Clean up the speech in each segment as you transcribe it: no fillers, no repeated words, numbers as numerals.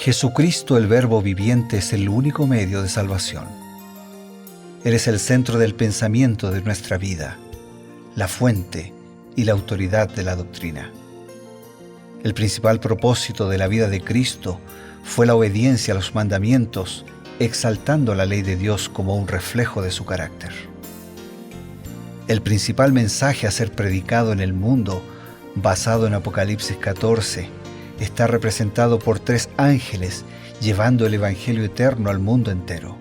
Jesucristo, el Verbo viviente, es el único medio de salvación. Él es el centro del pensamiento de nuestra vida, la fuente y la autoridad de la doctrina. El principal propósito de la vida de Cristo fue la obediencia a los mandamientos, exaltando la ley de Dios como un reflejo de su carácter. El principal mensaje a ser predicado en el mundo, basado en Apocalipsis 14, está representado por 3 ángeles llevando el Evangelio eterno al mundo entero.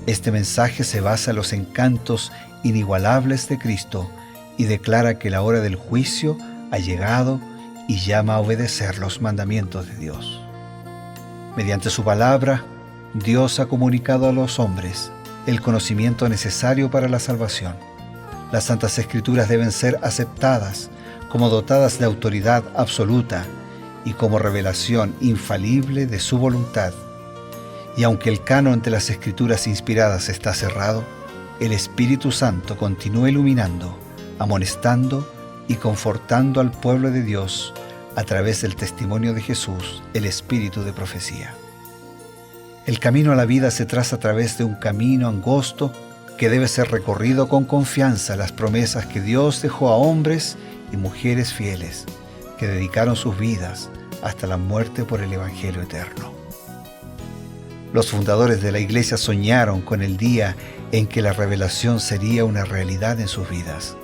Este mensaje se basa en los encantos inigualables de Cristo y declara que la hora del juicio ha llegado y llama a obedecer los mandamientos de Dios. Mediante su palabra, Dios ha comunicado a los hombres el conocimiento necesario para la salvación. Las Santas Escrituras deben ser aceptadas como dotadas de autoridad absoluta y como revelación infalible de su voluntad. Y aunque el canon de las Escrituras inspiradas está cerrado, el Espíritu Santo continúa iluminando, amonestando y confortando al pueblo de Dios a través del testimonio de Jesús, el Espíritu de profecía. El camino a la vida se traza a través de un camino angosto que debe ser recorrido con confianza a las promesas que Dios dejó a hombres y mujeres fieles que dedicaron sus vidas hasta la muerte por el Evangelio eterno. Los fundadores de la Iglesia soñaron con el día en que la revelación sería una realidad en sus vidas.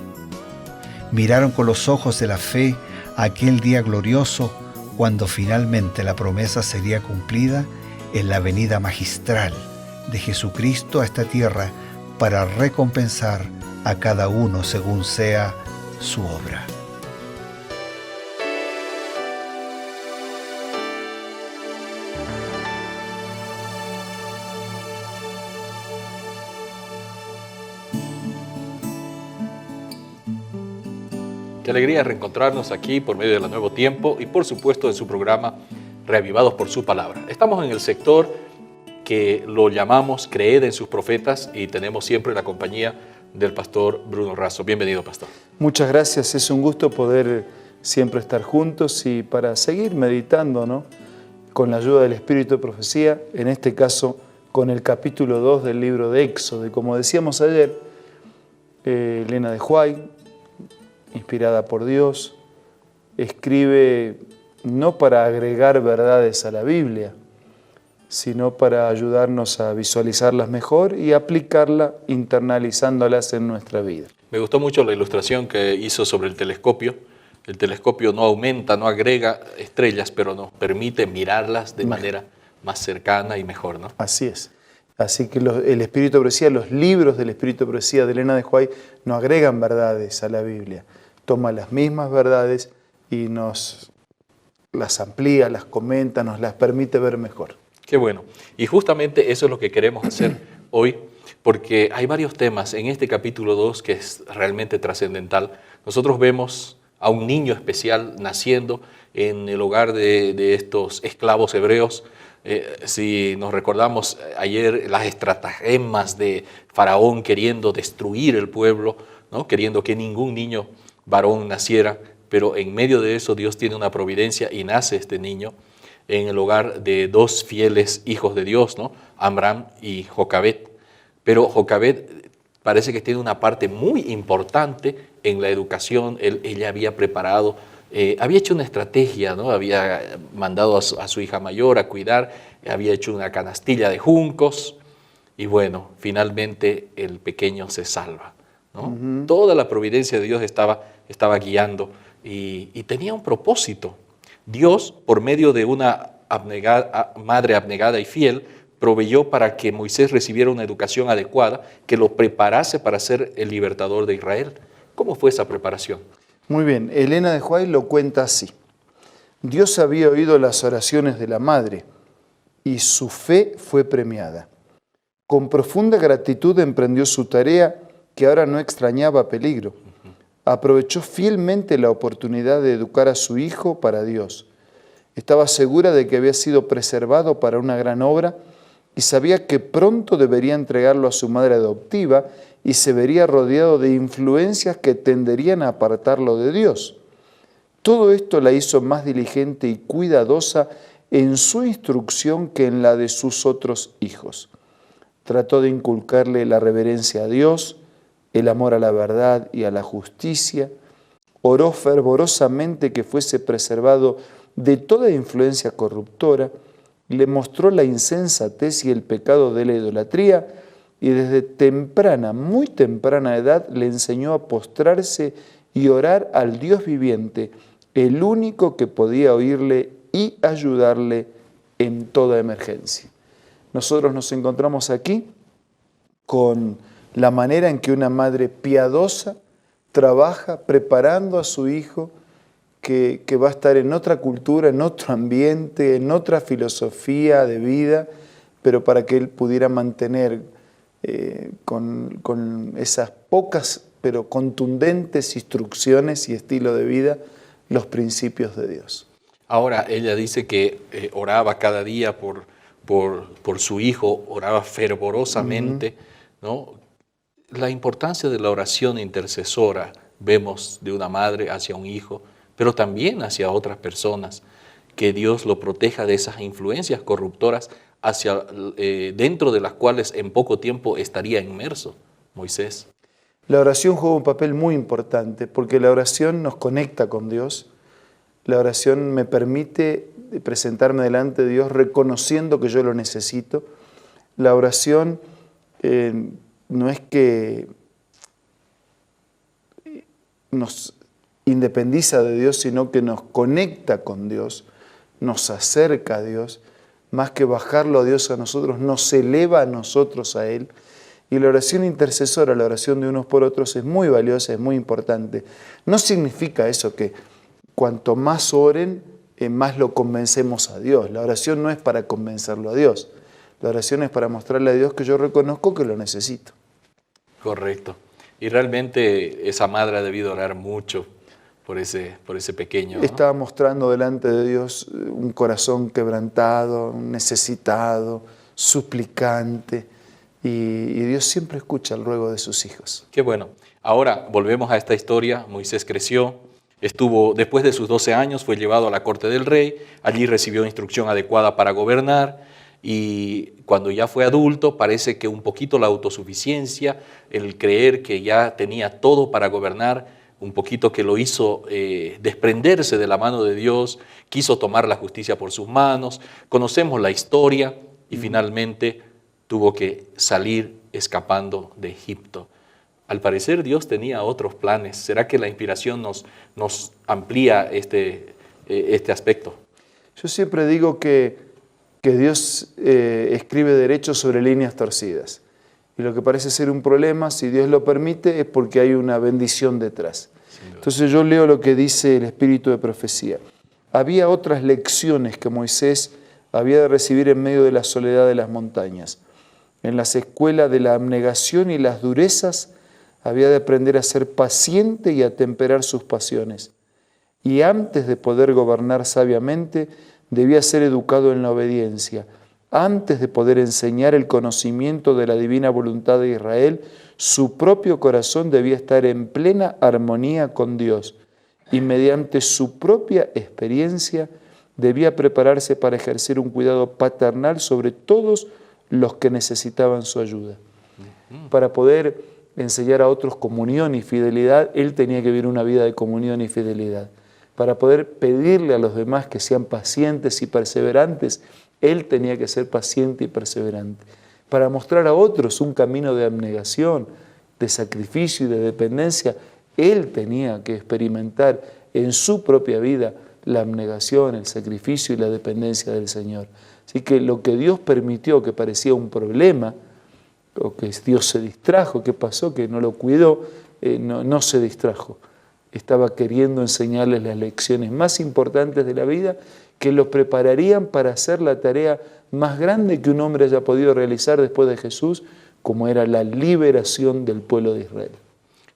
Miraron con los ojos de la fe a aquel día glorioso cuando finalmente la promesa sería cumplida en la venida magistral de Jesucristo a esta tierra para recompensar a cada uno según sea su obra. Qué alegría reencontrarnos aquí por medio de la Nuevo Tiempo y por supuesto en su programa Reavivados por su Palabra. Estamos en el sector que lo llamamos Creed en sus profetas y tenemos siempre la compañía del pastor Bruno Razo. Bienvenido, pastor. Muchas gracias, es un gusto poder siempre estar juntos y para seguir meditando, ¿no?, con la ayuda del Espíritu de Profecía, en este caso con el capítulo 2 del libro de Éxodo. Y como decíamos ayer, Elena de White, inspirada por Dios, escribe no para agregar verdades a la Biblia, sino para ayudarnos a visualizarlas mejor y aplicarlas, internalizándolas en nuestra vida. Me gustó mucho la ilustración que hizo sobre el telescopio. El telescopio no aumenta, no agrega estrellas, pero nos permite mirarlas de manera más cercana y mejor, ¿no? Así es. Así que el Espíritu de Profecía, los libros del Espíritu de Profecía de Elena de White no agregan verdades a la Biblia. Toma las mismas verdades y nos las amplía, las comenta, nos las permite ver mejor. Qué bueno. Y justamente eso es lo que queremos hacer hoy, porque hay varios temas en este capítulo 2 que es realmente trascendental. Nosotros vemos a un niño especial naciendo en el hogar de estos esclavos hebreos. Si nos recordamos ayer las estratagemas de Faraón queriendo destruir el pueblo, ¿no?, queriendo que ningún niño varón naciera, pero en medio de eso Dios tiene una providencia y nace este niño en el hogar de 2 fieles hijos de Dios, ¿no?, Amram y Jocabed. Pero Jocabed parece que tiene una parte muy importante en la educación. Ella había preparado, había hecho una estrategia, ¿no?, había mandado a su hija mayor a cuidar, había hecho una canastilla de juncos y bueno, finalmente el pequeño se salva, ¿no? Toda la providencia de Dios estaba guiando y tenía un propósito. Dios, por medio de una madre abnegada y fiel, proveyó para que Moisés recibiera una educación adecuada que lo preparase para ser el libertador de Israel. ¿Cómo fue esa preparación? Muy bien, Elena de White lo cuenta así. Dios había oído las oraciones de la madre y su fe fue premiada. Con profunda gratitud emprendió su tarea que ahora no extrañaba peligro. Aprovechó fielmente la oportunidad de educar a su hijo para Dios. Estaba segura de que había sido preservado para una gran obra y sabía que pronto debería entregarlo a su madre adoptiva y se vería rodeado de influencias que tenderían a apartarlo de Dios. Todo esto la hizo más diligente y cuidadosa en su instrucción que en la de sus otros hijos. Trató de inculcarle la reverencia a Dios, el amor a la verdad y a la justicia. Oró fervorosamente que fuese preservado de toda influencia corruptora. Le mostró la insensatez y el pecado de la idolatría y desde temprana, muy temprana edad, le enseñó a postrarse y orar al Dios viviente, el único que podía oírle y ayudarle en toda emergencia. Nosotros nos encontramos aquí con la manera en que una madre piadosa trabaja preparando a su hijo que va a estar en otra cultura, en otro ambiente, en otra filosofía de vida, pero para que él pudiera mantener con esas pocas pero contundentes instrucciones y estilo de vida los principios de Dios. Ahora, ella dice que oraba cada día por su hijo, oraba fervorosamente, ¿no? La importancia de la oración intercesora vemos de una madre hacia un hijo, pero también hacia otras personas, que Dios lo proteja de esas influencias corruptoras dentro de las cuales en poco tiempo estaría inmerso Moisés. La oración juega un papel muy importante porque la oración nos conecta con Dios. La oración me permite presentarme delante de Dios reconociendo que yo lo necesito. La oración no es que nos independiza de Dios, sino que nos conecta con Dios, nos acerca a Dios, más que bajarlo a Dios a nosotros, nos eleva a nosotros a Él. Y la oración intercesora, la oración de unos por otros, es muy valiosa, es muy importante. No significa eso que cuanto más oren, más lo convencemos a Dios. La oración no es para convencerlo a Dios. La oración es para mostrarle a Dios que yo reconozco que lo necesito. Correcto. Y realmente esa madre ha debido orar mucho por ese pequeño, ¿no? Estaba mostrando delante de Dios un corazón quebrantado, necesitado, suplicante. Y Dios siempre escucha el ruego de sus hijos. Qué bueno. Ahora volvemos a esta historia. Moisés creció, después de sus 12 años, fue llevado a la corte del rey. Allí recibió instrucción adecuada para gobernar. Y cuando ya fue adulto, parece que un poquito la autosuficiencia, el creer que ya tenía todo para gobernar, un poquito que lo hizo desprenderse de la mano de Dios, quiso tomar la justicia por sus manos. Conocemos la historia y finalmente tuvo que salir escapando de Egipto. Al parecer Dios tenía otros planes. ¿Será que la inspiración nos amplía este aspecto? Yo siempre digo que Dios escribe derechos sobre líneas torcidas. Y lo que parece ser un problema, si Dios lo permite, es porque hay una bendición detrás. Entonces yo leo lo que dice el espíritu de profecía. Había otras lecciones que Moisés había de recibir en medio de la soledad de las montañas. En las escuelas de la abnegación y las durezas había de aprender a ser paciente y a temperar sus pasiones. Y antes de poder gobernar sabiamente, debía ser educado en la obediencia. Antes de poder enseñar el conocimiento de la divina voluntad de Israel, su propio corazón debía estar en plena armonía con Dios. Y mediante su propia experiencia, debía prepararse para ejercer un cuidado paternal sobre todos los que necesitaban su ayuda. Para poder enseñar a otros comunión y fidelidad, él tenía que vivir una vida de comunión y fidelidad. Para poder pedirle a los demás que sean pacientes y perseverantes, él tenía que ser paciente y perseverante. Para mostrar a otros un camino de abnegación, de sacrificio y de dependencia, él tenía que experimentar en su propia vida la abnegación, el sacrificio y la dependencia del Señor. Así que lo que Dios permitió que parecía un problema, o que Dios se distrajo, ¿qué pasó? Que no lo cuidó, no se distrajo. Estaba queriendo enseñarles las lecciones más importantes de la vida que los prepararían para hacer la tarea más grande que un hombre haya podido realizar después de Jesús, como era la liberación del pueblo de Israel.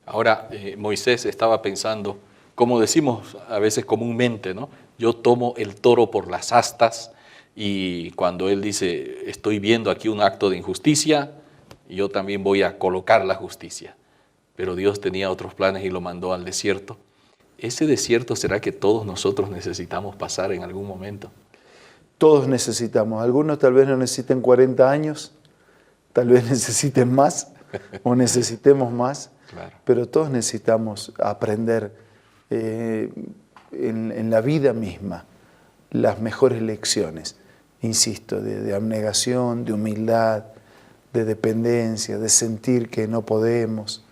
Ahora, Moisés estaba pensando, como decimos a veces comúnmente, ¿no? Yo tomo el toro por las astas, y cuando él dice, estoy viendo aquí un acto de injusticia, yo también voy a colocar la justicia. Pero Dios tenía otros planes y lo mandó al desierto. ¿Ese desierto será que todos nosotros necesitamos pasar en algún momento? Todos necesitamos. Algunos tal vez no necesiten 40 años, tal vez necesiten más o necesitemos más, Claro. pero todos necesitamos aprender en la vida misma las mejores lecciones, insisto, de abnegación, de humildad, de dependencia, de sentir que no podemos,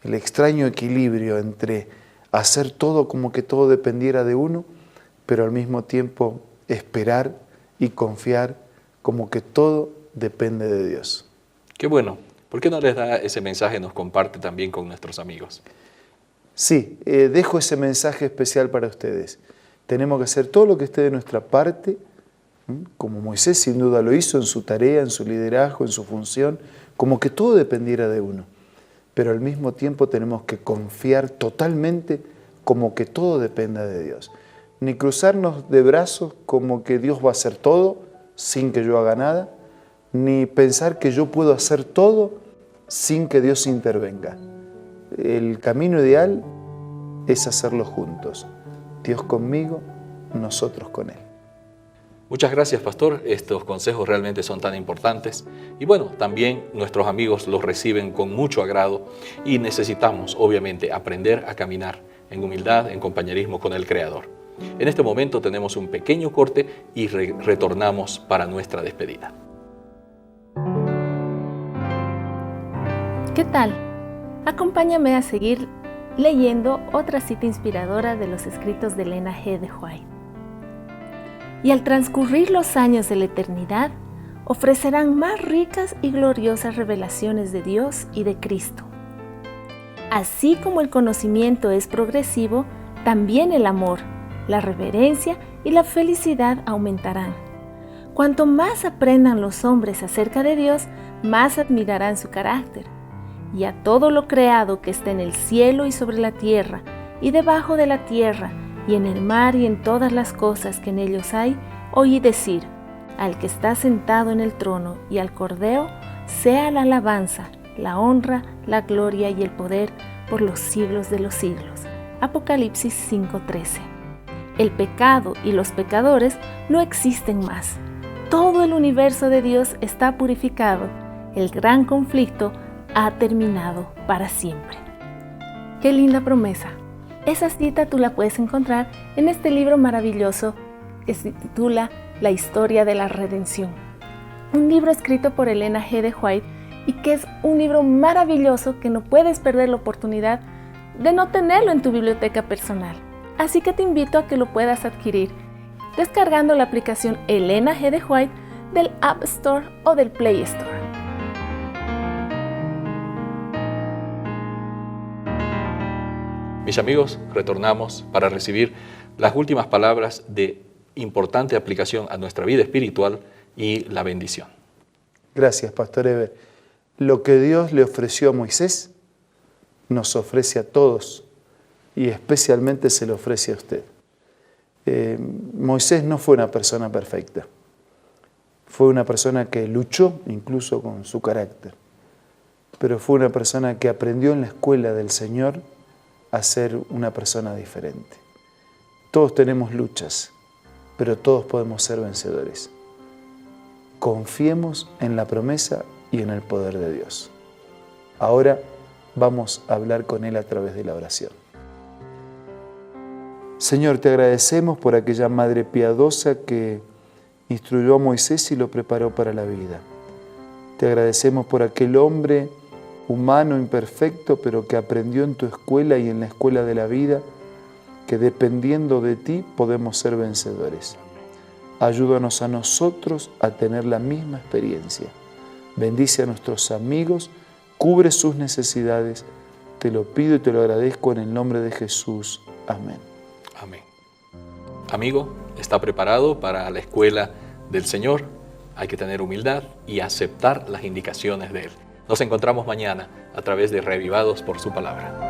el extraño equilibrio entre hacer todo como que todo dependiera de uno, pero al mismo tiempo esperar y confiar como que todo depende de Dios. Qué bueno. ¿Por qué no les da ese mensaje y nos comparte también con nuestros amigos? Sí, dejo ese mensaje especial para ustedes. Tenemos que hacer todo lo que esté de nuestra parte, como Moisés sin duda lo hizo en su tarea, en su liderazgo, en su función, como que todo dependiera de uno. Pero al mismo tiempo tenemos que confiar totalmente como que todo dependa de Dios. Ni cruzarnos de brazos como que Dios va a hacer todo sin que yo haga nada, ni pensar que yo puedo hacer todo sin que Dios intervenga. El camino ideal es hacerlo juntos. Dios conmigo, nosotros con Él. Muchas gracias, pastor. Estos consejos realmente son tan importantes. Y bueno, también nuestros amigos los reciben con mucho agrado y necesitamos, obviamente, aprender a caminar en humildad, en compañerismo con el Creador. En este momento tenemos un pequeño corte y retornamos para nuestra despedida. ¿Qué tal? Acompáñame a seguir leyendo otra cita inspiradora de los escritos de Elena G. de White. Y al transcurrir los años de la eternidad, ofrecerán más ricas y gloriosas revelaciones de Dios y de Cristo. Así como el conocimiento es progresivo, también el amor, la reverencia y la felicidad aumentarán. Cuanto más aprendan los hombres acerca de Dios, más admirarán su carácter. Y a todo lo creado que está en el cielo y sobre la tierra, y debajo de la tierra, y en el mar y en todas las cosas que en ellos hay, oí decir, al que está sentado en el trono y al Cordero, sea la alabanza, la honra, la gloria y el poder por los siglos de los siglos. Apocalipsis 5:13. El pecado y los pecadores no existen más. Todo el universo de Dios está purificado. El gran conflicto ha terminado para siempre. ¡Qué linda promesa! Esa cita tú la puedes encontrar en este libro maravilloso que se titula La historia de la redención. Un libro escrito por Elena G. de White y que es un libro maravilloso que no puedes perder la oportunidad de no tenerlo en tu biblioteca personal. Así que te invito a que lo puedas adquirir descargando la aplicación Elena G. de White del App Store o del Play Store. Mis amigos, retornamos para recibir las últimas palabras de importante aplicación a nuestra vida espiritual y la bendición. Gracias, Pastor Eber. Lo que Dios le ofreció a Moisés, nos ofrece a todos y especialmente se lo ofrece a usted. Moisés no fue una persona perfecta. Fue una persona que luchó incluso con su carácter, pero fue una persona que aprendió en la escuela del Señor a ser una persona diferente. Todos tenemos luchas, pero todos podemos ser vencedores. Confiemos en la promesa y en el poder de Dios. Ahora vamos a hablar con Él a través de la oración. Señor, te agradecemos por aquella madre piadosa que instruyó a Moisés y lo preparó para la vida. Te agradecemos por aquel hombre humano, imperfecto, pero que aprendió en tu escuela y en la escuela de la vida, que dependiendo de ti podemos ser vencedores. Ayúdanos a nosotros a tener la misma experiencia. Bendice a nuestros amigos, cubre sus necesidades. Te lo pido y te lo agradezco en el nombre de Jesús. Amén. Amén. Amigo, ¿está preparado para la escuela del Señor? Hay que tener humildad y aceptar las indicaciones de Él. Nos encontramos mañana a través de Reavivados por su Palabra.